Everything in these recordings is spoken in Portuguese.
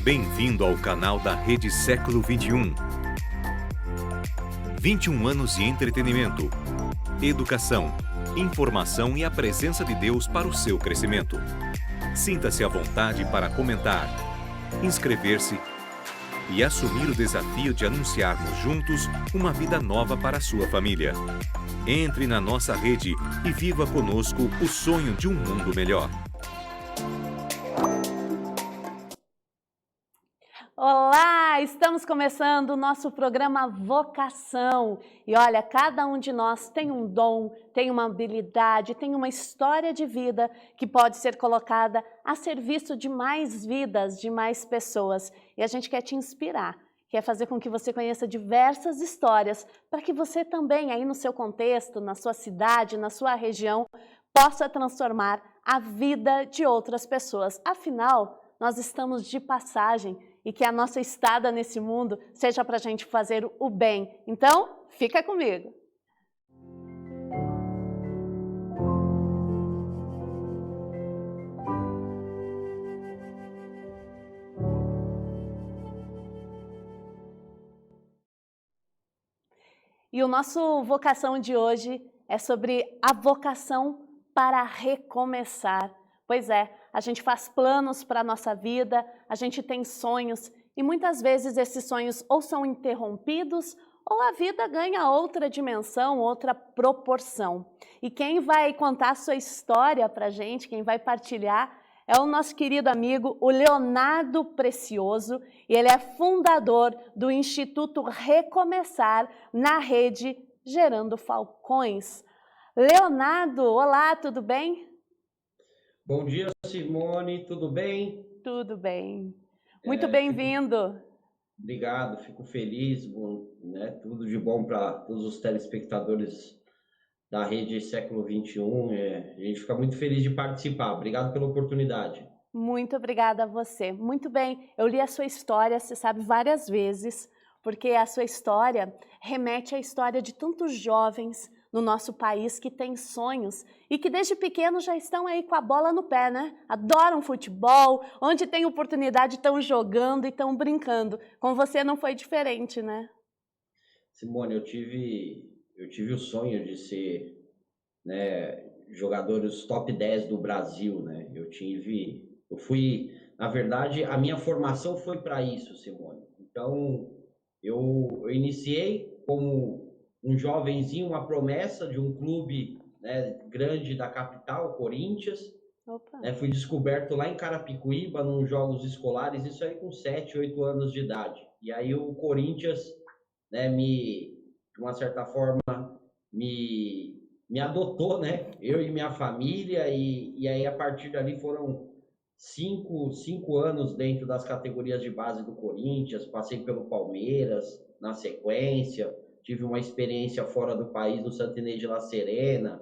Bem-vindo ao canal da Rede Século XXI. 21 anos de entretenimento, educação, informação e a presença de Deus para o seu crescimento. Sinta-se à vontade para comentar, inscrever-se e assumir o desafio de anunciarmos juntos uma vida nova para a sua família. Entre na nossa rede e viva conosco o sonho de um mundo melhor. Olá, estamos começando o nosso programa Vocação. E olha, cada um de nós tem um dom, tem uma habilidade, tem uma história de vida que pode ser colocada a serviço de mais vidas, de mais pessoas. E a gente quer te inspirar, quer fazer com que você conheça diversas histórias, para que você também, aí no seu contexto, na sua cidade, na sua região, possa transformar a vida de outras pessoas. Afinal, nós estamos de passagem e que a nossa estada nesse mundo seja para a gente fazer o bem. Então, fica comigo! E o nosso vocação de hoje é sobre a vocação para recomeçar. Pois é, a gente faz planos para a nossa vida, a gente tem sonhos e muitas vezes esses sonhos ou são interrompidos ou a vida ganha outra dimensão, outra proporção. E quem vai contar a sua história para a gente, quem vai partilhar, é o nosso querido amigo, o Leonardo Precioso, e ele é fundador do Instituto Recomeçar na rede Gerando Falcões. Leonardo, olá, tudo bem? Bom dia, Simone, tudo bem? Tudo bem. Muito bem-vindo. Obrigado, fico feliz, né? Tudo de bom para todos os telespectadores da Rede Século XXI. A gente fica muito feliz de participar. Obrigado pela oportunidade. Muito obrigada a você. Muito bem, eu li a sua história, você sabe, várias vezes, porque a sua história remete à história de tantos jovens no nosso país que têm sonhos e que desde pequenos já estão aí com a bola no pé, né? Adoram futebol, onde tem oportunidade estão jogando e estão brincando. Com você não foi diferente, né? Simone, eu tive o sonho de ser, né, jogador dos top 10 do Brasil, né? Na verdade, a minha formação foi para isso, Simone. Então, eu iniciei como um jovenzinho, uma promessa de um clube, né, grande da capital, Corinthians. Né, fui descoberto lá em Carapicuíba, nos jogos escolares, isso aí com 7, 8 anos de idade. E aí o Corinthians, né, de uma certa forma, me adotou, né, eu e minha família, e aí a partir dali foram cinco anos dentro das categorias de base do Corinthians, passei pelo Palmeiras na sequência, tive uma experiência fora do país no Santa Inês de La Serena,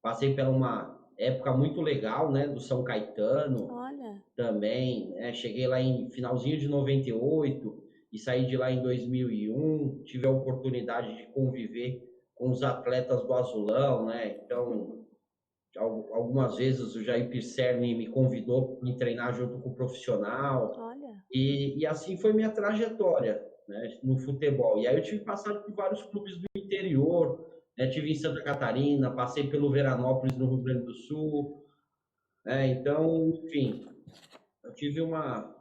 passei por uma época muito legal, né, do São Caetano. Olha. Também, né, cheguei lá em finalzinho de 98 e saí de lá em 2001, tive a oportunidade de conviver com os atletas do Azulão, né, então algumas vezes o Jair Pisserni me convidou para me treinar junto com o profissional. Olha. E assim foi minha trajetória, né, no futebol. E aí eu tive passado por vários clubes do interior, né, tive em Santa Catarina, passei pelo Veranópolis no Rio Grande do Sul, né, então, enfim, eu tive uma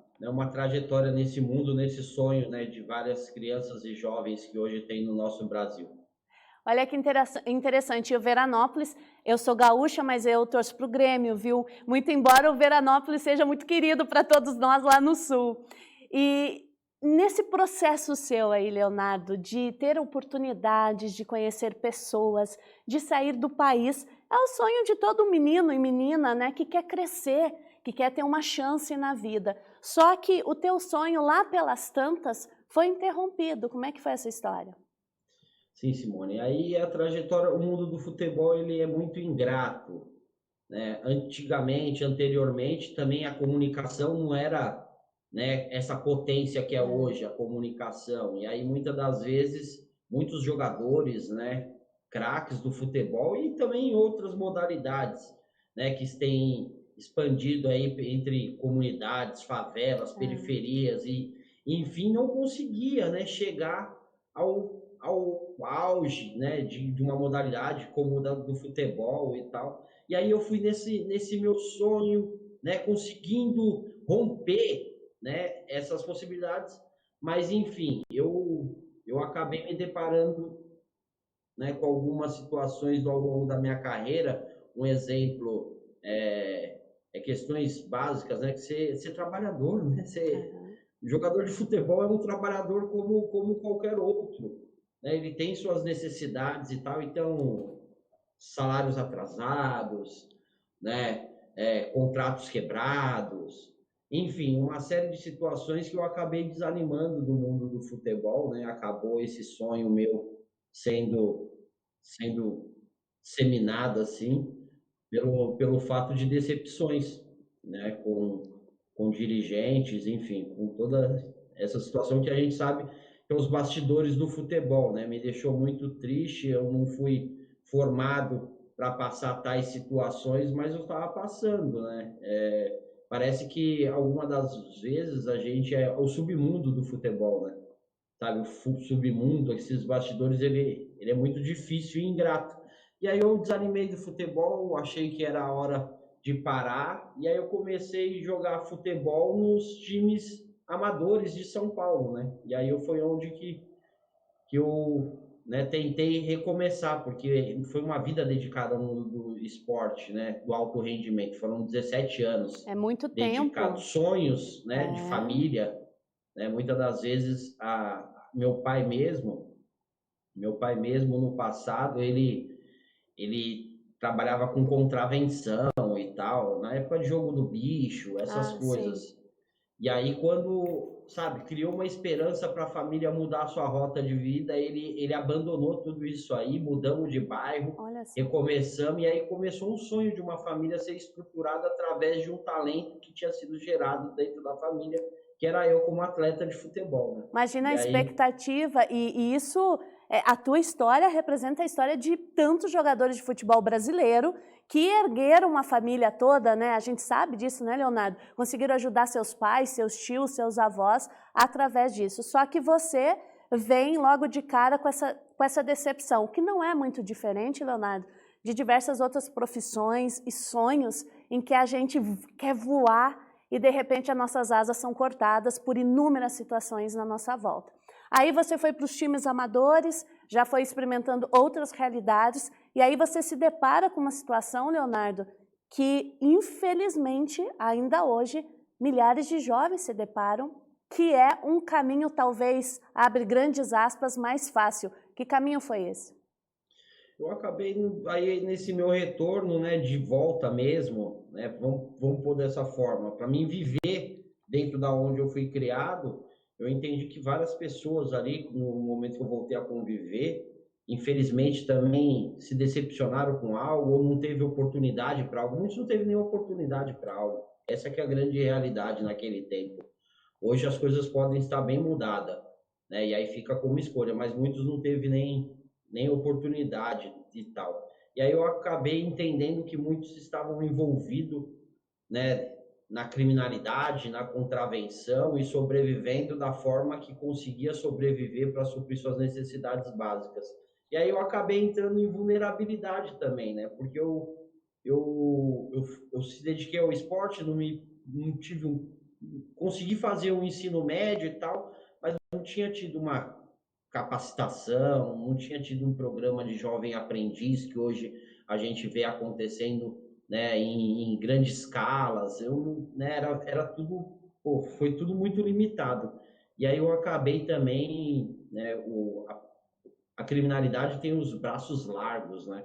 trajetória nesse mundo, nesse sonho, né, de várias crianças e jovens que hoje tem no nosso Brasil. Olha que interessante, o Veranópolis, eu sou gaúcha, mas eu torço para o Grêmio, viu? Muito embora o Veranópolis seja muito querido para todos nós lá no Sul. E nesse processo seu aí, Leonardo, de ter oportunidades de conhecer pessoas, de sair do país, é o sonho de todo menino e menina, né, que quer crescer, que quer ter uma chance na vida. Só que o teu sonho lá pelas tantas foi interrompido. Como é que foi essa história? Sim, Simone. Aí a trajetória, o mundo do futebol, ele é muito ingrato, né? Anteriormente, também a comunicação não era, né, essa potência que é hoje, a comunicação. E aí, muitas das vezes, muitos jogadores, né, craques do futebol e também em outras modalidades, né, que têm expandido aí entre comunidades, favelas, periferias e, enfim, não conseguia, né, chegar ao auge, né, de uma modalidade como o do futebol e tal. E aí eu fui nesse meu sonho, né, conseguindo romper, né, essas possibilidades, mas enfim, eu acabei me deparando, né, com algumas situações ao longo da minha carreira. Um exemplo é questões básicas, né, que ser trabalhador, né, jogador de futebol é um trabalhador como qualquer outro, né? Ele tem suas necessidades e tal, então salários atrasados, né? Contratos quebrados, enfim, uma série de situações que eu acabei desanimando do mundo do futebol, né? Acabou esse sonho meu sendo seminado assim pelo fato de decepções, né? Com dirigentes, enfim, com toda essa situação que a gente sabe que é os bastidores do futebol, né? Me deixou muito triste, eu não fui formado para passar tais situações, mas eu estava passando, né? Parece que alguma das vezes a gente é o submundo do futebol, né? Sabe, o submundo, esses bastidores, ele é muito difícil e ingrato. E aí eu desanimei do futebol, achei que era a hora de parar, e aí eu comecei a jogar futebol nos times amadores de São Paulo, né? E aí foi onde que eu, né, tentei recomeçar, porque foi uma vida dedicada ao mundo do esporte, né? Do alto rendimento, foram 17 anos. É muito dedicados, tempo. sonhos, né, de família, né? Muitas das vezes meu pai mesmo no passado, ele trabalhava com contravenção e tal, na época de jogo do bicho, essas coisas. Sim. E aí quando, sabe, criou uma esperança para a família mudar a sua rota de vida, ele abandonou tudo isso aí, mudamos de bairro, recomeçamos, e aí começou um sonho de uma família ser estruturada através de um talento que tinha sido gerado dentro da família, que era eu como atleta de futebol, né? Imagina a expectativa, e isso, a tua história representa a história de tantos jogadores de futebol brasileiro que ergueram uma família toda, né? A gente sabe disso, né, Leonardo? Conseguiram ajudar seus pais, seus tios, seus avós através disso. Só que você vem logo de cara com essa decepção, que não é muito diferente, Leonardo, de diversas outras profissões e sonhos em que a gente quer voar e, de repente, as nossas asas são cortadas por inúmeras situações na nossa volta. Aí você foi para os times amadores, já foi experimentando outras realidades, e aí você se depara com uma situação, Leonardo, que, infelizmente, ainda hoje, milhares de jovens se deparam, que é um caminho, talvez, abre grandes aspas, mais fácil. Que caminho foi esse? Eu acabei aí nesse meu retorno, né, de volta mesmo, né, vamos pôr dessa forma, para mim viver dentro da onde eu fui criado, eu entendi que várias pessoas ali, no momento que eu voltei a conviver, infelizmente também se decepcionaram com algo ou não teve oportunidade para algo. Muitos não teve nenhuma oportunidade para algo. Essa que é a grande realidade naquele tempo. Hoje as coisas podem estar bem mudadas, né, e aí fica como escolha, mas muitos não teve nem oportunidade e tal. E aí eu acabei entendendo que muitos estavam envolvidos, né, na criminalidade, na contravenção e sobrevivendo da forma que conseguia sobreviver para suprir suas necessidades básicas. E aí eu acabei entrando em vulnerabilidade também, né? Porque eu se dediquei ao esporte, consegui fazer um ensino médio e tal, mas não tinha tido uma capacitação, não tinha tido um programa de jovem aprendiz que hoje a gente vê acontecendo, né, em grandes escalas. Né, era tudo, foi tudo muito limitado. E aí eu acabei também, né, a criminalidade tem os braços largos, né?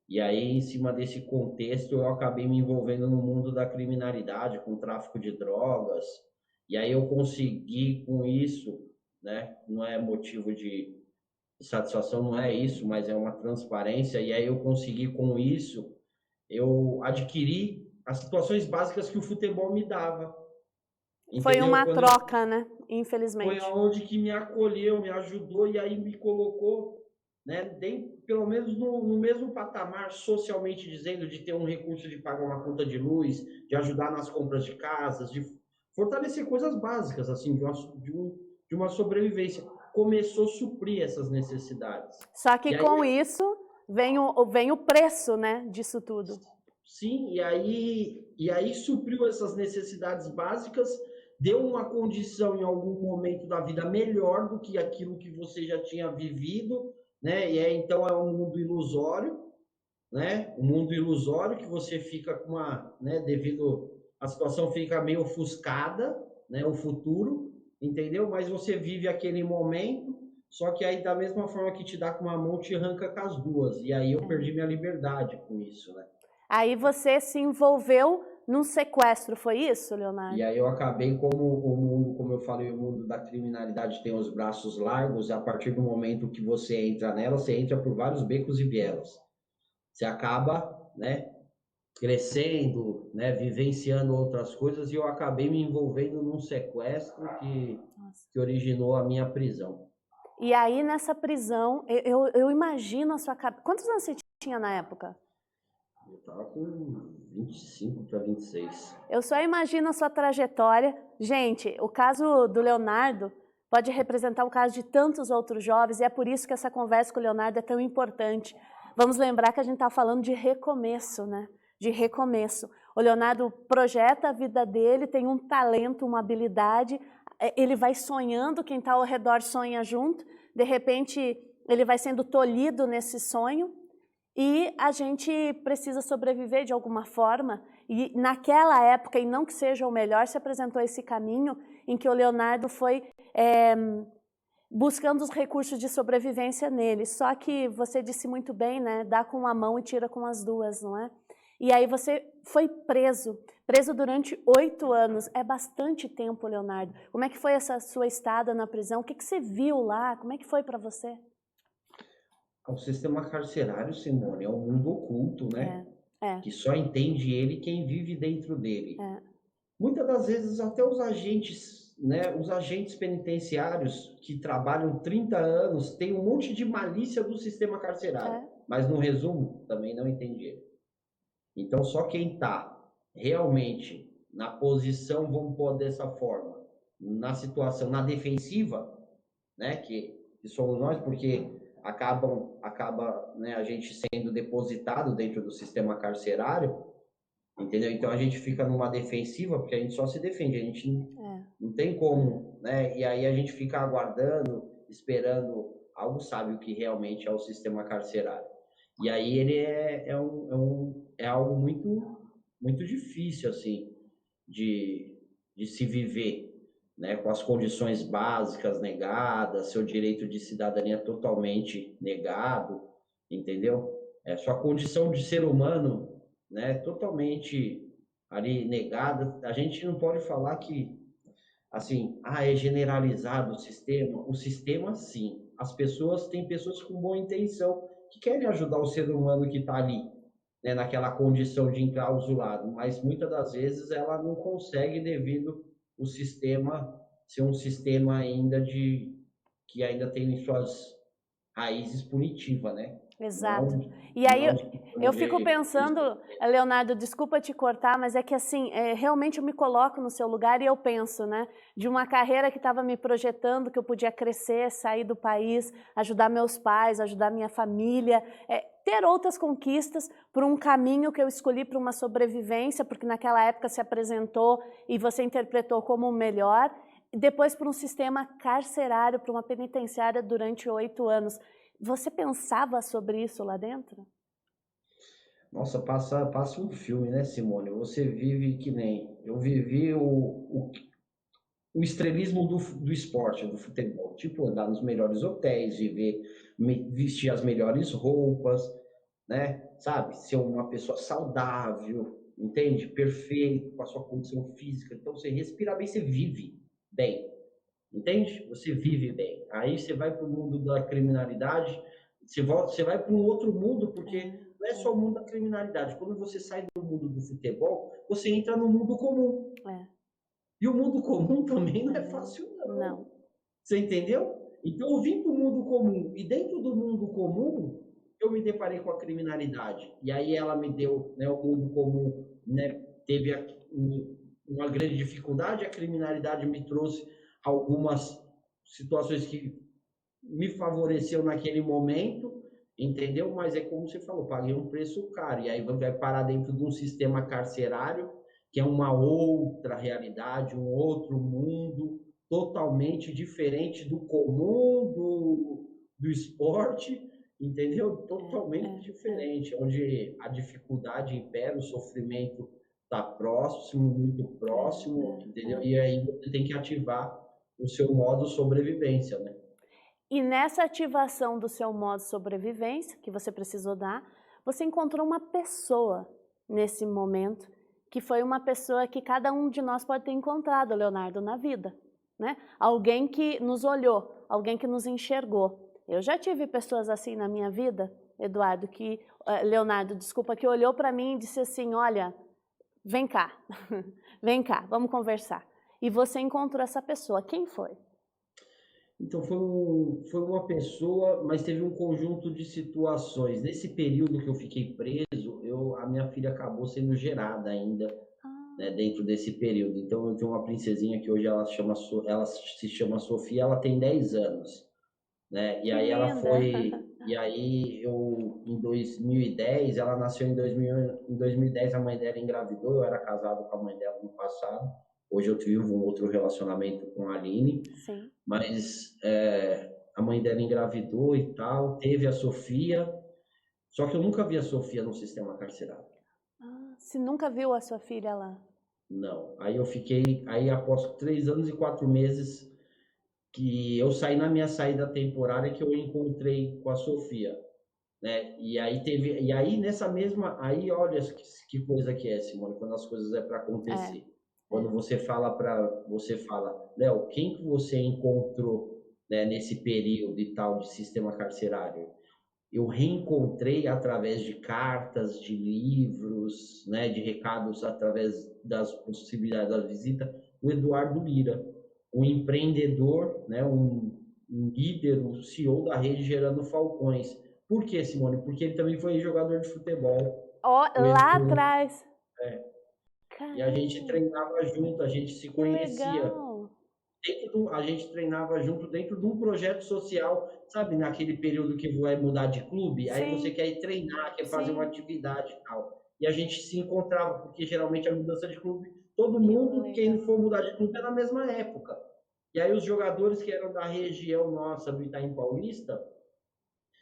E aí, em cima desse contexto, eu acabei me envolvendo no mundo da criminalidade, com tráfico de drogas. E aí eu consegui com isso, né? Não é motivo de satisfação, não é isso, mas é uma transparência. E aí eu consegui com isso, eu adquiri as situações básicas que o futebol me dava. Entendeu? Foi uma troca, né? Infelizmente. Foi aonde que me acolheu, me ajudou e aí me colocou, né, pelo menos no mesmo patamar, socialmente dizendo, de ter um recurso de pagar uma conta de luz, de ajudar nas compras de casas, de fortalecer coisas básicas, assim, de uma sobrevivência. Começou a suprir essas necessidades. Só que E aí, com isso vem o preço, né, disso tudo. sim, e aí supriu essas necessidades básicas, deu uma condição em algum momento da vida melhor do que aquilo que você já tinha vivido, né? E aí, então é um mundo ilusório, né? Um mundo ilusório que você fica com uma, né? Devido a situação fica meio ofuscada, né? O futuro, entendeu? Mas você vive aquele momento, só que aí da mesma forma que te dá com uma mão, te arranca com as duas. E aí eu perdi minha liberdade com isso, né? Aí você se envolveu num sequestro, foi isso, Leonardo? E aí eu acabei como o mundo, como eu falei, o mundo da criminalidade tem os braços largos, e a partir do momento que você entra nela, você entra por vários becos e vielas. Você acaba, né, crescendo, né, vivenciando outras coisas, e eu acabei me envolvendo num sequestro que originou a minha prisão. E aí nessa prisão, eu imagino a sua cabeça. Quantos anos você tinha na época? Eu estava com 25 para 26. Eu só imagino a sua trajetória. Gente, o caso do Leonardo pode representar o caso de tantos outros jovens, e é por isso que essa conversa com o Leonardo é tão importante. Vamos lembrar que a gente está falando de recomeço, né? De recomeço. O Leonardo projeta a vida dele, tem um talento, uma habilidade, ele vai sonhando, quem está ao redor sonha junto, de repente ele vai sendo tolhido nesse sonho, e a gente precisa sobreviver de alguma forma. E naquela época, e não que seja o melhor, se apresentou esse caminho em que o Leonardo foi buscando os recursos de sobrevivência nele. Só que você disse muito bem, né? Dá com uma mão e tira com as duas, não é? E aí você foi preso durante 8 anos. É bastante tempo, Leonardo. Como é que foi essa sua estada na prisão? O que você viu lá? Como é que foi para você? O sistema carcerário, Simone, é um mundo oculto, né? Que só entende ele quem vive dentro dele. Muitas das vezes até os agentes, né, os agentes penitenciários que trabalham 30 anos têm um monte de malícia do sistema carcerário, mas no resumo também não entende ele. Então só quem está realmente na posição, vamos pôr dessa forma, na situação, na defensiva, né, que somos nós, porque acaba, né, a gente sendo depositado dentro do sistema carcerário, entendeu? Então a gente fica numa defensiva, porque a gente só se defende, a gente não tem como, né? E aí a gente fica aguardando, esperando algo, sabe o que realmente é o sistema carcerário. E aí ele é algo muito difícil, assim, de se viver, né, com as condições básicas negadas, seu direito de cidadania totalmente negado, entendeu? Sua condição de ser humano, né, totalmente ali negada. A gente não pode falar que, assim, é generalizado o sistema sim. Tem pessoas com boa intenção que querem ajudar o ser humano que está ali, né, naquela condição de enclausulado, mas muitas das vezes ela não consegue devido o sistema ser um sistema ainda que ainda tem suas raízes punitivas, né? Exato. E aí eu fico pensando, Leonardo, desculpa te cortar, mas é que assim, realmente eu me coloco no seu lugar e eu penso, né, de uma carreira que estava me projetando, que eu podia crescer, sair do país, ajudar meus pais, ajudar minha família, ter outras conquistas por um caminho que eu escolhi para uma sobrevivência, porque naquela época se apresentou e você interpretou como o melhor, e depois por um sistema carcerário, para uma penitenciária durante 8 anos. Você pensava sobre isso lá dentro? Nossa, passa um filme, né, Simone? Você vive que nem... Eu vivi o estrelismo do esporte, do futebol. Tipo, andar nos melhores hotéis, vestir as melhores roupas, né? Sabe? Ser uma pessoa saudável, entende? Perfeito, com a sua condição física. Então, você respira bem, você vive bem. Entende? Você vive bem. Aí você vai para o mundo da criminalidade, você vai para um outro mundo, porque não é só o mundo da criminalidade. Quando você sai do mundo do futebol, você entra no mundo comum. E o mundo comum também não é fácil, não. Você entendeu? Então eu vim para o mundo comum, e dentro do mundo comum, eu me deparei com a criminalidade. E aí ela me deu, né, o mundo comum, né, teve uma grande dificuldade, a criminalidade me trouxe algumas situações que me favoreceu naquele momento, entendeu? Mas é como você falou, paguei um preço caro. E aí vai parar dentro de um sistema carcerário, que é uma outra realidade, um outro mundo, totalmente diferente do comum, do esporte, entendeu? Totalmente diferente, onde a dificuldade impera, o sofrimento está próximo, muito próximo, entendeu? E aí você tem que ativar o seu modo sobrevivência, né? E nessa ativação do seu modo de sobrevivência, que você precisou dar, você encontrou uma pessoa nesse momento, que foi uma pessoa que cada um de nós pode ter encontrado, Leonardo, na vida, né? Alguém que nos olhou, alguém que nos enxergou. Eu já tive pessoas assim na minha vida, Eduardo, Leonardo, desculpa, que olhou para mim e disse assim, olha, vem cá, vem cá, vamos conversar. E você encontrou essa pessoa, quem foi? Então, foi uma pessoa, mas teve um conjunto de situações. Nesse período que eu fiquei preso, a minha filha acabou sendo gerada ainda, né, dentro desse período. Então, eu tenho uma princesinha que hoje ela se chama Sofia, ela tem 10 anos. Né? E aí ela foi... E aí, em 2010, ela nasceu em 2010, a mãe dela engravidou, eu era casado com a mãe dela no passado. Hoje eu tive um outro relacionamento com a Aline. Sim. Mas a mãe dela engravidou e tal, teve a Sofia, só que eu nunca vi a Sofia no sistema carcerário. Você nunca viu a sua filha lá? Não. Aí após 3 anos e 4 meses, que eu saí na minha saída temporária, que eu encontrei com a Sofia. Né? E aí nessa mesma, aí olha que coisa que é, Simone, quando as coisas é para acontecer. Quando você fala, Léo, quem que você encontrou, né, nesse período e tal de sistema carcerário? Eu reencontrei através de cartas, de livros, né, de recados através das possibilidades da visita, o Eduardo Lira, um empreendedor, né, um líder, um CEO da rede Gerando Falcões. Por que, Simone? Porque ele também foi jogador de futebol. Lá atrás. E a gente treinava junto, a gente se conhecia. Legal. A gente treinava junto dentro de um projeto social, sabe? Naquele período que vai mudar de clube, Sim. Aí você quer ir treinar, quer fazer uma atividade e tal. E a gente se encontrava, porque geralmente a mudança de clube, todo mundo, quem for mudar de clube é na mesma época. E aí os jogadores que eram da região nossa, do Itaim Paulista,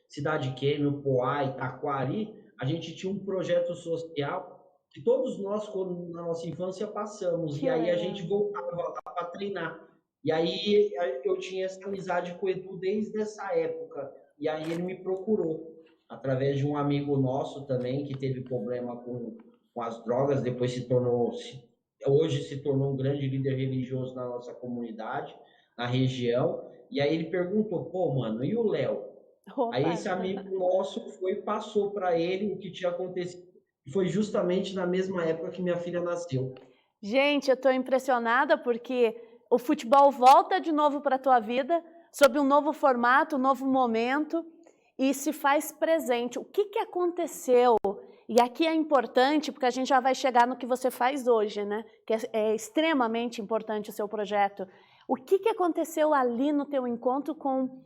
Cidade Quêmio, Poá, Itaquari, a gente tinha um projeto social que todos nós, na nossa infância, passamos. E aí a gente voltava para treinar. E aí eu tinha essa amizade com o Edu desde essa época. E aí ele me procurou, através de um amigo nosso também, que teve problema com as drogas, depois hoje se tornou um grande líder religioso na nossa comunidade, na região. E aí ele perguntou, pô, mano, e o Léo? Aí esse amigo nosso passou para ele o que tinha acontecido. E foi justamente na mesma época que minha filha nasceu. Gente, eu estou impressionada porque o futebol volta de novo para a tua vida, sob um novo formato, um novo momento, e se faz presente. O que aconteceu? E aqui é importante, porque a gente já vai chegar no que você faz hoje, né? Que é extremamente importante o seu projeto. O que aconteceu ali no teu encontro com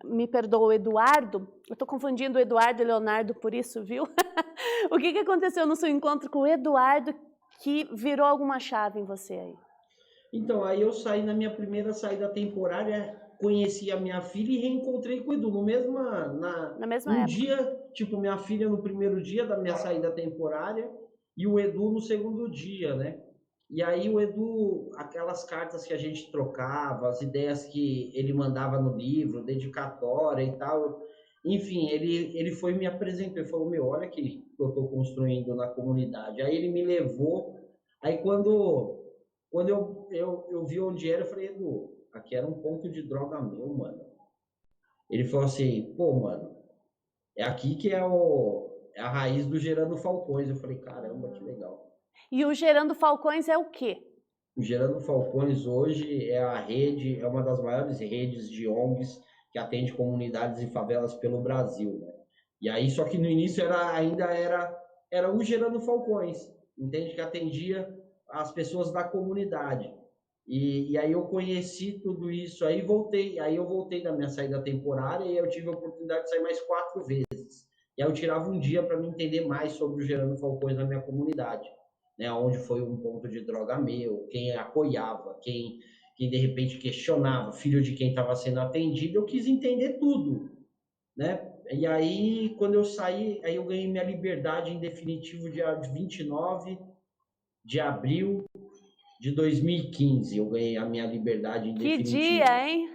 me perdoa, o Eduardo? Eu estou confundindo o Eduardo e o Leonardo por isso, viu? O que aconteceu no seu encontro com o Eduardo que virou alguma chave em você aí? Então, aí eu saí na minha primeira saída temporária, conheci a minha filha e reencontrei com o Edu. Na mesma época. Dia, tipo, minha filha no primeiro dia da minha saída temporária e o Edu no segundo dia, né? E aí o Edu, aquelas cartas que a gente trocava, as ideias que ele mandava no livro, dedicatória e tal, enfim, ele foi me apresentou, ele falou, meu, olha que eu estou construindo na comunidade. Aí ele me levou, aí quando eu vi onde era, eu falei, Edu, aqui era um ponto de droga meu, mano. Ele falou assim, pô, mano, é aqui que é a raiz do Gerando Falcões. Eu falei, caramba, que legal. E o Gerando Falcões é o quê? O Gerando Falcões hoje é a rede, é uma das maiores redes de ONGs que atende comunidades e favelas pelo Brasil, né? E aí, só que no início era o Gerando Falcões, entende? Que atendia as pessoas da comunidade. E aí eu conheci tudo isso aí, voltei. Aí eu voltei da minha saída temporária e eu tive a oportunidade de sair mais 4 vezes. E aí eu tirava um dia para me entender mais sobre o Gerando Falcões na minha comunidade, né? Onde foi um ponto de droga meu, quem apoiava, quem de repente questionava, filho de quem estava sendo atendido. Eu quis entender tudo, né? E aí, quando eu saí, aí eu ganhei minha liberdade em definitivo dia 29 de abril de 2015. Eu ganhei a minha liberdade em Que definitivo. dia, hein?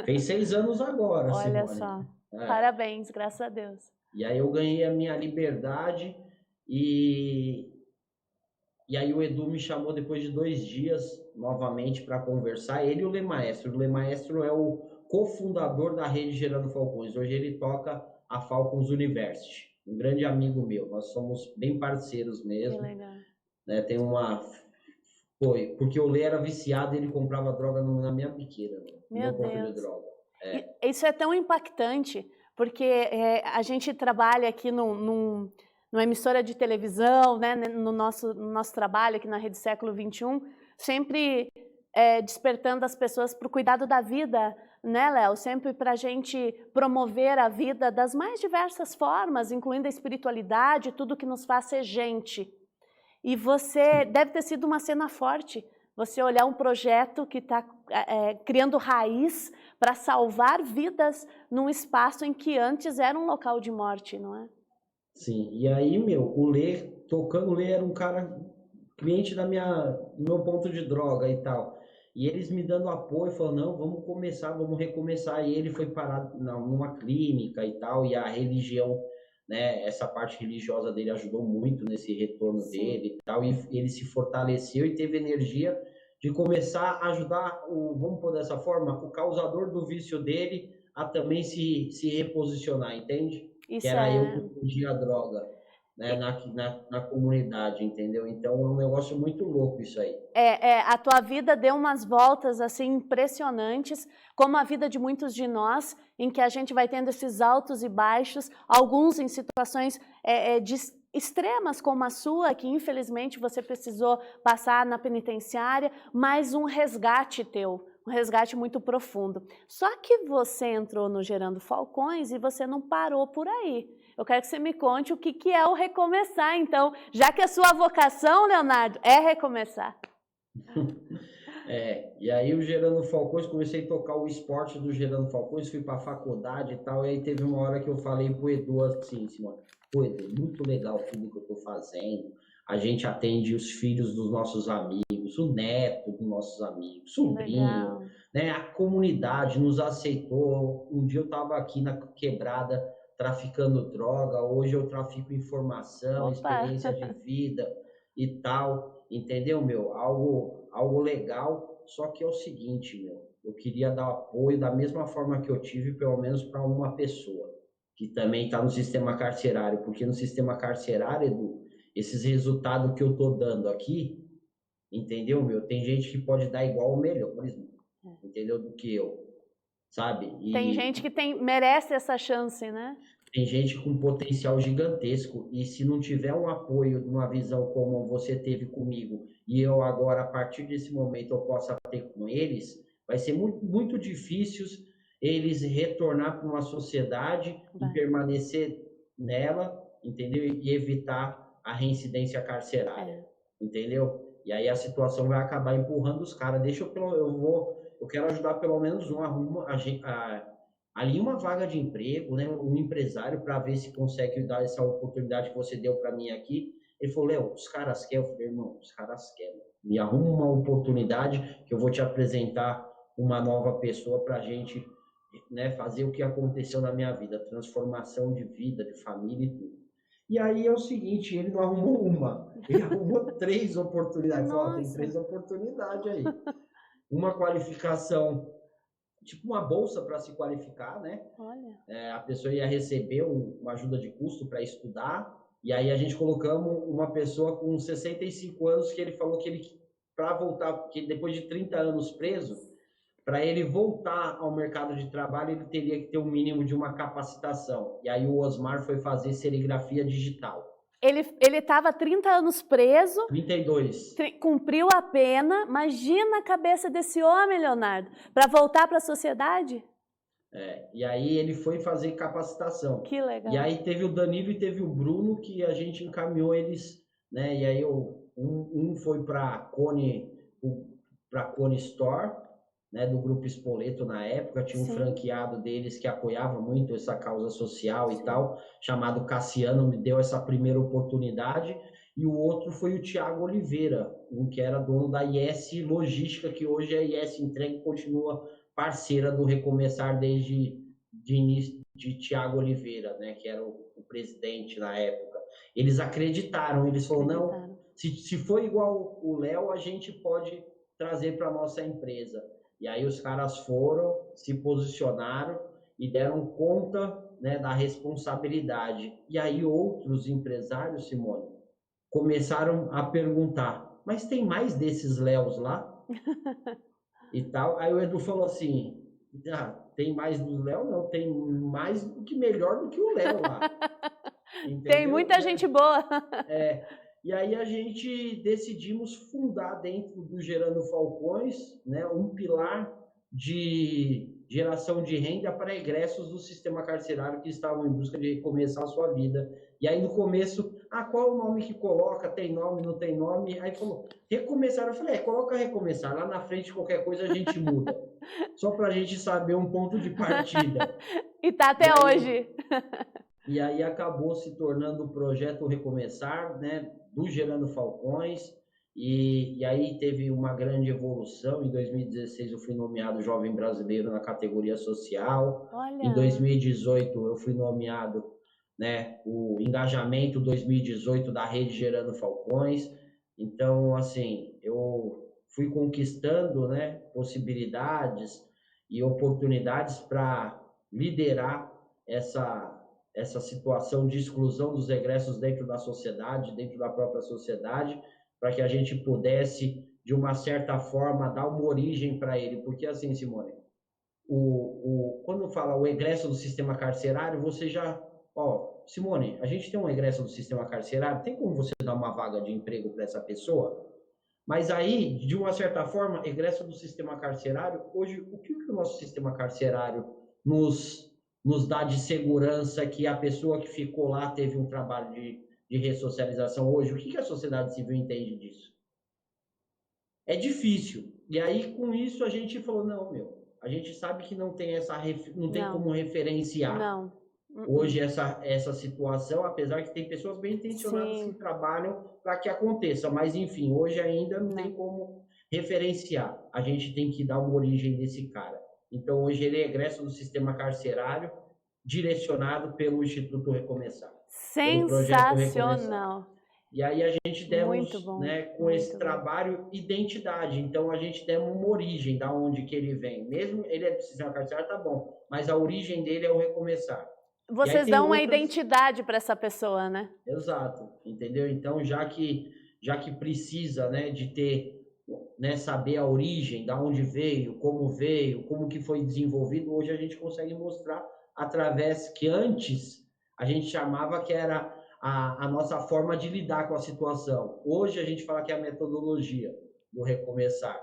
Fez 6 anos agora, Olha Simone. só. Parabéns, graças a Deus. E aí eu ganhei a minha liberdade e aí o Edu me chamou depois de 2 dias novamente para conversar. Ele e o Lê Maestro. O Lê Maestro é o cofundador da rede Gerando Falcões. Hoje ele toca a Falcons University. Um grande amigo meu. Nós somos bem parceiros mesmo. Que legal. Né? Tem uma... Foi, porque o Lê era viciado e ele comprava droga na minha biqueira. Meu ponto Deus. de droga. Isso é tão impactante, porque a gente trabalha aqui numa emissora de televisão, né, no nosso trabalho aqui na Rede Século XXI, sempre despertando as pessoas para o cuidado da vida, né, Léo? Sempre para a gente promover a vida das mais diversas formas, incluindo a espiritualidade, tudo que nos faz ser gente. E você deve ter sido uma cena forte, você olhar um projeto que está criando raiz para salvar vidas num espaço em que antes era um local de morte, não é? Sim, e aí, o Lê, tocando, o Lê era um cara, cliente do meu ponto de droga e tal. E eles me dando apoio, falando, não, vamos recomeçar. E ele foi parar numa clínica e tal, e a religião, né, essa parte religiosa dele ajudou muito nesse retorno Sim. dele e tal, e ele se fortaleceu e teve energia de começar a ajudar, vamos pôr dessa forma, o causador do vício dele a também se reposicionar, entende? Isso Que era eu que vendia droga, né, na comunidade, entendeu? Então é um negócio muito louco isso aí. A tua vida deu umas voltas assim impressionantes, como a vida de muitos de nós, em que a gente vai tendo esses altos e baixos, alguns em situações extremas como a sua, que infelizmente você precisou passar na penitenciária, mas um resgate teu, um resgate muito profundo. Só que você entrou no Gerando Falcões e você não parou por aí. Eu quero que você me conte o que é o recomeçar, então, já que a sua vocação, Leonardo, é recomeçar. E aí o Gerando Falcões, comecei a tocar o esporte do Gerando Falcões, fui para a faculdade e tal, e aí teve uma hora que eu falei pro Edu assim, Simone, pô, Edu, muito legal tudo que eu tô fazendo, a gente atende os filhos dos nossos amigos, o neto dos nossos amigos, sobrinho, né, a comunidade nos aceitou. Um dia eu tava aqui na quebrada traficando droga, hoje eu trafico informação, experiência de vida e tal, entendeu, algo legal. Só que é o seguinte, eu queria dar apoio da mesma forma que eu tive, pelo menos para uma pessoa que também está no sistema carcerário, porque no sistema carcerário, Edu, esses resultados que eu tô dando aqui, entendeu, tem gente que pode dar igual ou melhor, entendeu, do que eu, sabe? Tem gente que merece essa chance, né? Tem gente com potencial gigantesco, e se não tiver um apoio, uma visão como você teve comigo, e eu agora, a partir desse momento, eu possa ter com eles, vai ser muito, muito difícil eles retornar para uma sociedade e permanecer nela, entendeu? E evitar a reincidência carcerária, entendeu? E aí a situação vai acabar empurrando os caras. Eu quero ajudar pelo menos ali uma vaga de emprego, né, um empresário, para ver se consegue dar essa oportunidade que você deu para mim aqui. Ele falou, Léo, os caras querem? Eu falei, irmão, os caras querem. Me arruma uma oportunidade que eu vou te apresentar uma nova pessoa para a gente, né, fazer o que aconteceu na minha vida, transformação de vida, de família e tudo. E aí é o seguinte, ele não arrumou uma, ele arrumou 3 oportunidades. Falou, tem 3 oportunidades aí. Uma qualificação, tipo uma bolsa para se qualificar, né? Olha. A pessoa ia receber uma ajuda de custo para estudar, e aí a gente colocamos uma pessoa com 65 anos que ele falou que ele para voltar, porque depois de 30 anos preso, para ele voltar ao mercado de trabalho, ele teria que ter um mínimo de uma capacitação. E aí o Osmar foi fazer serigrafia digital. Ele estava 30 anos preso, 32. Cumpriu a pena. Imagina a cabeça desse homem, Leonardo, para voltar para a sociedade? E aí ele foi fazer capacitação. Que legal. E aí teve o Danilo e teve o Bruno, que a gente encaminhou eles, né? E aí um foi para a Cone Store, né, do Grupo Spoleto na época, tinha um franqueado deles que apoiava muito essa causa social e tal, chamado Cassiano, me deu essa primeira oportunidade, e o outro foi o Thiago Oliveira, um que era dono da IS Logística, que hoje é IS Entrega e continua parceira do Recomeçar desde início de Thiago Oliveira, né, que era o presidente na época. Eles acreditaram, eles falaram, não, se for igual o Léo, a gente pode trazer para a nossa empresa. E aí os caras foram, se posicionaram e deram conta, né, da responsabilidade. E aí outros empresários, Simone, começaram a perguntar, mas tem mais desses Léos lá? E tal. Aí o Edu falou assim, tem mais dos Léo? Não, tem mais do que melhor do que o Léo lá. Tem muita gente boa. E aí a gente decidimos fundar dentro do Gerando Falcões, né, um pilar de geração de renda para egressos do sistema carcerário que estavam em busca de recomeçar a sua vida. E aí no começo, qual é o nome que coloca? Tem nome, não tem nome? Aí falou, recomeçar. Eu falei, coloca recomeçar. Lá na frente qualquer coisa a gente muda. Só para a gente saber um ponto de partida. E tá até hoje. E aí acabou se tornando o projeto Recomeçar, né, do Gerando Falcões, e aí teve uma grande evolução. Em 2016 eu fui nomeado Jovem Brasileiro na categoria social. Olha. Em 2018 eu fui nomeado, né, o Engajamento 2018 da Rede Gerando Falcões. Então, assim, eu fui conquistando, né, possibilidades e oportunidades para liderar essa situação de exclusão dos egressos dentro da sociedade, dentro da própria sociedade, para que a gente pudesse, de uma certa forma, dar uma origem para ele. Porque assim, Simone, quando fala o egresso do sistema carcerário, você já... Simone, a gente tem um egresso do sistema carcerário, tem como você dar uma vaga de emprego para essa pessoa? Mas aí, de uma certa forma, egresso do sistema carcerário, hoje, o que o nosso sistema carcerário nos dá de segurança que a pessoa que ficou lá teve um trabalho de ressocialização hoje? O que a sociedade civil entende disso? É difícil. E aí, com isso, a gente falou, não, a gente sabe que não tem como referenciar. Não. Hoje essa situação, apesar que tem pessoas bem intencionadas que trabalham para que aconteça, mas enfim, hoje ainda não tem como referenciar. A gente tem que dar uma origem desse cara. Então, hoje ele é egresso do sistema carcerário, direcionado pelo Instituto Recomeçar. Sensacional. E aí a gente demos, né, com esse trabalho, identidade. Então, a gente deu uma origem da onde que ele vem. Mesmo ele é do sistema carcerário, tá bom, mas a origem dele é o Recomeçar. Vocês dão uma identidade para essa pessoa, né? Exato, entendeu? Então, já que precisa, né, de ter, né, saber a origem, da onde veio, como que foi desenvolvido, hoje a gente consegue mostrar através que antes a gente chamava que era a nossa forma de lidar com a situação. Hoje a gente fala que é a metodologia do Recomeçar,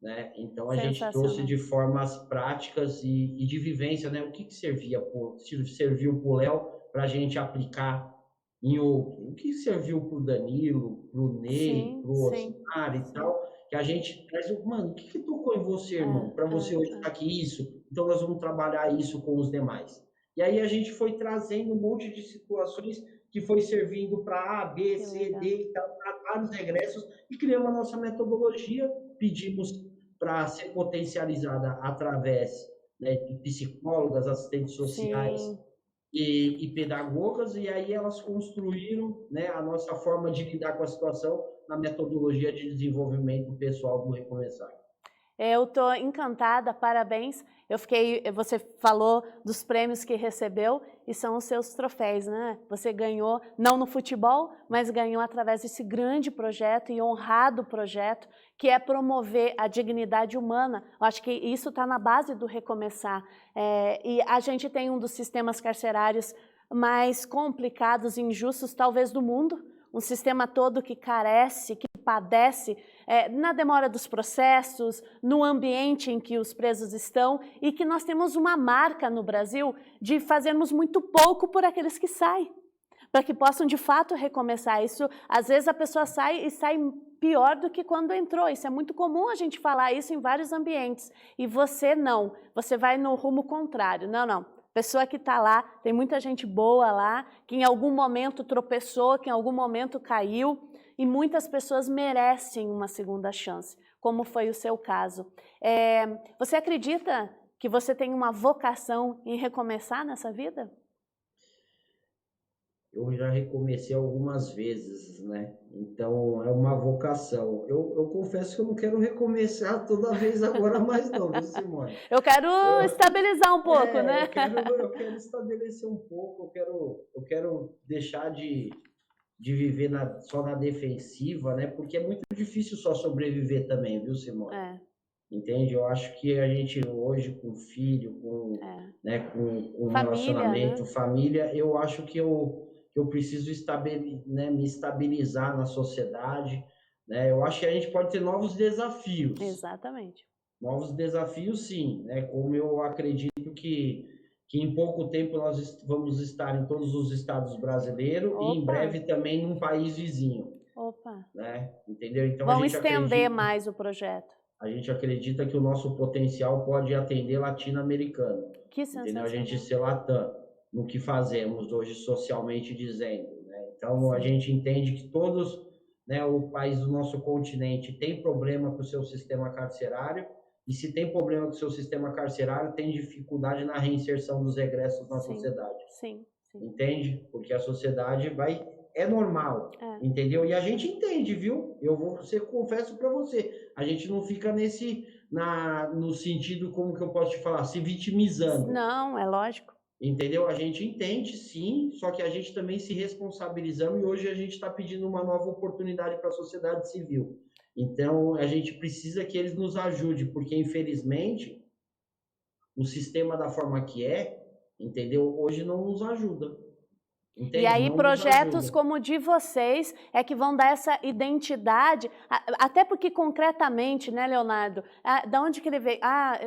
né? Então a gente trouxe de formas práticas e de vivência, né? O que serviu para o Léo para a gente aplicar em outro? O que serviu para o Danilo, para o Ney, para o Osmar e tal? Que a gente traz, mano, o que tocou em você, irmão? Para você hoje estar aqui, isso. Então nós vamos trabalhar isso com os demais. E aí a gente foi trazendo um monte de situações que foi servindo para A, B, C, D e tal, para vários regressos, e criamos a nossa metodologia, pedimos para ser potencializada através, né, de psicólogas, assistentes sociais e pedagogas, e aí elas construíram, né, a nossa forma de lidar com a situação na metodologia de desenvolvimento pessoal do Recomeçar. Eu estou encantada, parabéns. Você falou dos prêmios que recebeu e são os seus troféus, né? Você ganhou, não no futebol, mas ganhou através desse grande projeto e honrado projeto, que é promover a dignidade humana. Eu acho que isso está na base do Recomeçar. E a gente tem um dos sistemas carcerários mais complicados e injustos, talvez, do mundo. Um sistema todo que carece, que padece na demora dos processos, no ambiente em que os presos estão e que nós temos uma marca no Brasil de fazermos muito pouco por aqueles que saem, para que possam de fato recomeçar. Isso, às vezes a pessoa sai e sai pior do que quando entrou. Isso é muito comum a gente falar isso em vários ambientes. E você não, você vai no rumo contrário. Não. Pessoa que está lá, tem muita gente boa lá, que em algum momento tropeçou, que em algum momento caiu, e muitas pessoas merecem uma segunda chance, como foi o seu caso. Você acredita que você tem uma vocação em recomeçar nessa vida? Eu já recomecei algumas vezes, né? Então, é uma vocação. Eu confesso que eu não quero recomeçar toda vez agora mais não, viu, Simone? Eu quero estabilizar um pouco, né? Eu quero estabelecer um pouco, eu quero deixar de viver só na defensiva, né? Porque é muito difícil só sobreviver também, viu, Simone? Entende? Eu acho que a gente hoje, com filho, com família, relacionamento, né? família, eu acho que eu preciso me estabilizar na sociedade, né? Eu acho que a gente pode ter novos desafios. Exatamente. Novos desafios, sim, né? Como eu acredito que em pouco tempo nós vamos estar em todos os estados brasileiros e em breve também num país vizinho. Né? Entendeu? Então, vamos estender mais o projeto. A gente acredita que o nosso potencial pode atender latino-americano. Que sensacional. Entendeu? A gente ser latam no que fazemos hoje socialmente dizendo, né? Então, sim, a gente entende que todos, né, o país do nosso continente tem problema com o seu sistema carcerário, e se tem problema com o seu sistema carcerário, tem dificuldade na reinserção dos egressos na sociedade. Sim. Entende? Porque a sociedade é normal, entendeu? E a gente entende, viu? Confesso para você, a gente não fica no sentido, como que eu posso te falar, se vitimizando. Não, é lógico. Entendeu? A gente entende, sim, só que a gente também se responsabilizamos e hoje a gente está pedindo uma nova oportunidade para a sociedade civil. Então, a gente precisa que eles nos ajudem, porque, infelizmente, o sistema da forma que entendeu? Hoje não nos ajuda. Entende? E aí projetos como o de vocês é que vão dar essa identidade, até porque concretamente, né, Leonardo, da onde que ele veio?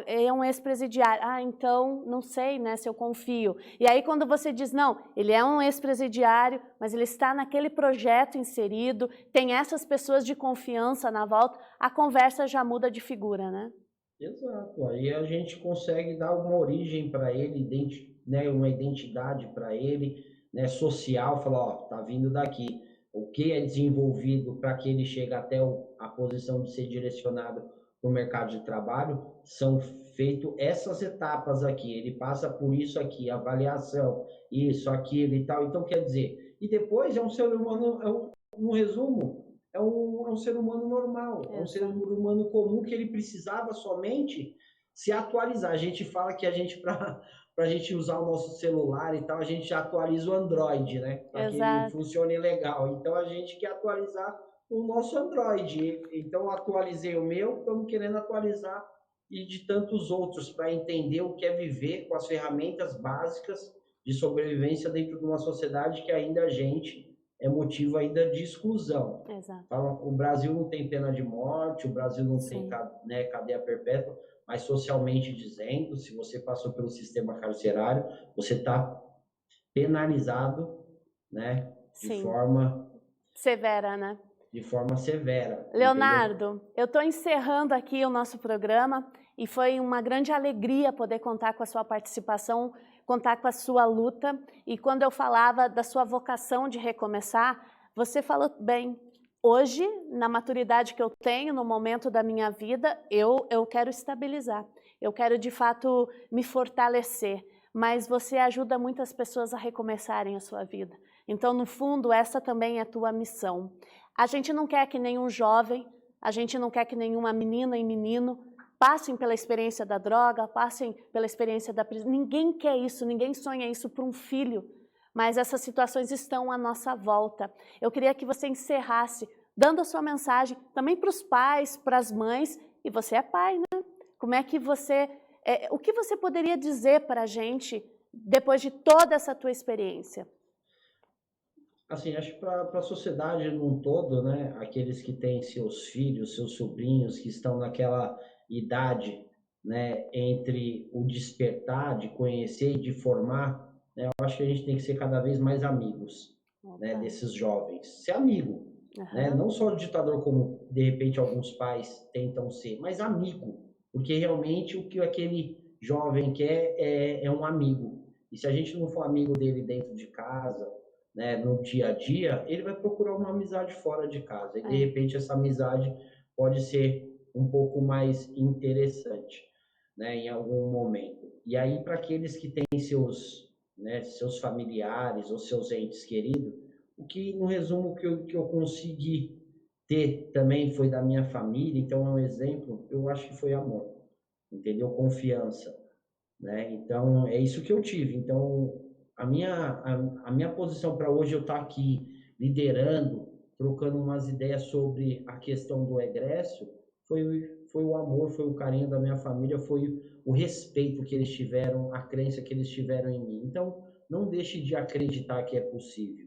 É um ex-presidiário. Então, não sei, né, se eu confio. E aí quando você diz, não, ele é um ex-presidiário, mas ele está naquele projeto inserido, tem essas pessoas de confiança na volta, a conversa já muda de figura, né? Exato. Aí a gente consegue dar uma origem para ele, né, uma identidade para ele, né, social, falar, ó, tá vindo daqui. O que é desenvolvido para que ele chegue até a posição de ser direcionado para o mercado de trabalho, são feitas essas etapas aqui. Ele passa por isso aqui, avaliação, isso, aquilo e tal. Então, quer dizer, e depois é um ser humano, no resumo, é um ser humano normal, é um ser humano comum que ele precisava somente se atualizar. A gente fala que a gente, para a gente usar o nosso celular e tal, a gente atualiza o Android, né? Para que ele funcione legal. Então, a gente quer atualizar o nosso Android. Então, atualizei o meu, estamos querendo atualizar e de tantos outros para entender o que é viver com as ferramentas básicas de sobrevivência dentro de uma sociedade que ainda a gente é motivo ainda de exclusão. Fala, o Brasil não tem pena de morte, o Brasil não tem, né, cadeia perpétua, mas socialmente dizendo, se você passou pelo sistema carcerário, você está penalizado, né, de forma severa, né? De forma severa. Leonardo, entendeu? Eu estou encerrando aqui o nosso programa e foi uma grande alegria poder contar com a sua participação, contar com a sua luta. E quando eu falava da sua vocação de recomeçar, você falou bem. Hoje, na maturidade que eu tenho, no momento da minha vida, eu quero estabilizar. Eu quero, de fato, me fortalecer. Mas você ajuda muitas pessoas a recomeçarem a sua vida. Então, no fundo, essa também é a tua missão. A gente não quer que nenhum jovem, a gente não quer que nenhuma menina e menino passem pela experiência da droga, passem pela experiência da prisão. Ninguém quer isso, ninguém sonha isso para um filho, mas essas situações estão à nossa volta. Eu queria que você encerrasse dando a sua mensagem também para os pais, para as mães, e você é pai, né? Como é que você, o que você poderia dizer para a gente depois de toda essa tua experiência? Assim, acho que para a sociedade num todo, né, aqueles que têm seus filhos, seus sobrinhos, que estão naquela idade, né, entre o despertar, de conhecer e de formar, né, eu acho que a gente tem que ser cada vez mais amigos, né, desses jovens. Ser amigo, né, não só o ditador como, de repente, alguns pais tentam ser, mas amigo, porque realmente o que aquele jovem quer é um amigo. E se a gente não for amigo dele dentro de casa, né, no dia a dia, ele vai procurar uma amizade fora de casa. E, de repente, essa amizade pode ser um pouco mais interessante, né, em algum momento. E aí, para aqueles que têm seus, né, seus familiares ou seus entes queridos, o que, no resumo, que eu consegui ter também foi da minha família, então é um exemplo, eu acho que foi amor, entendeu? Confiança, né? Então, é isso que eu tive. Então, a minha posição para hoje eu estar aqui liderando, trocando umas ideias sobre a questão do egresso, foi o amor, foi o carinho da minha família, foi o respeito que eles tiveram, a crença que eles tiveram em mim. Então, não deixe de acreditar que é possível,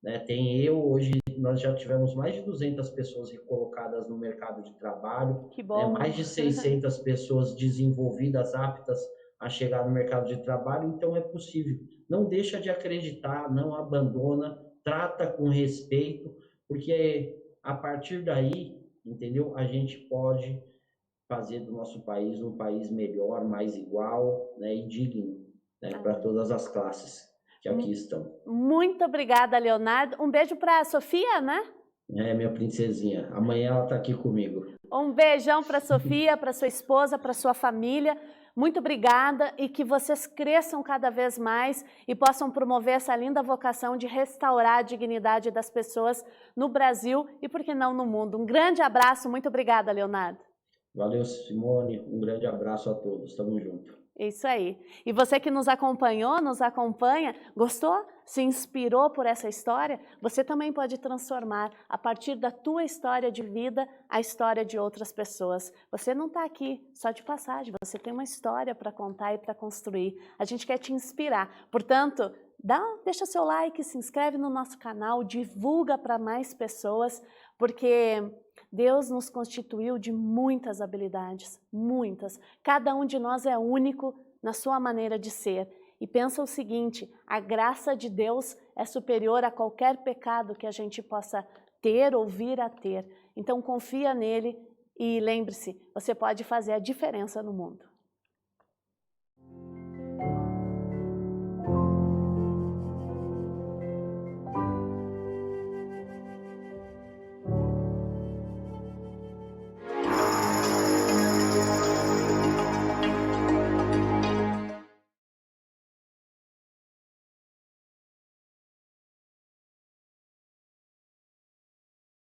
né? Hoje nós já tivemos mais de 200 pessoas recolocadas no mercado de trabalho, Que bom. né? Mais de 600 pessoas desenvolvidas, aptas a chegar no mercado de trabalho, então é possível. Não deixa de acreditar, não abandona, trata com respeito, porque a partir daí, entendeu? A gente pode fazer do nosso país um país melhor, mais igual, né? E digno, né? Para todas as classes que aqui estão. Muito obrigada, Leonardo. Um beijo para a Sofia, né? É, minha princesinha. Amanhã ela está aqui comigo. Um beijão para a Sofia, para sua esposa, para sua família. Muito obrigada e que vocês cresçam cada vez mais e possam promover essa linda vocação de restaurar a dignidade das pessoas no Brasil e, por que não, no mundo. Um grande abraço. Muito obrigada, Leonardo. Valeu, Simone. Um grande abraço a todos. Tamo junto. É isso aí. E você que nos acompanhou, nos acompanha, gostou? Se inspirou por essa história? Você também pode transformar, a partir da tua história de vida, a história de outras pessoas. Você não está aqui só de passagem, você tem uma história para contar e para construir. A gente quer te inspirar. Portanto, deixa seu like, se inscreve no nosso canal, divulga para mais pessoas, porque Deus nos constituiu de muitas habilidades, muitas. Cada um de nós é único na sua maneira de ser. E pensa o seguinte, a graça de Deus é superior a qualquer pecado que a gente possa ter ou vir a ter. Então confia nele e lembre-se, você pode fazer a diferença no mundo.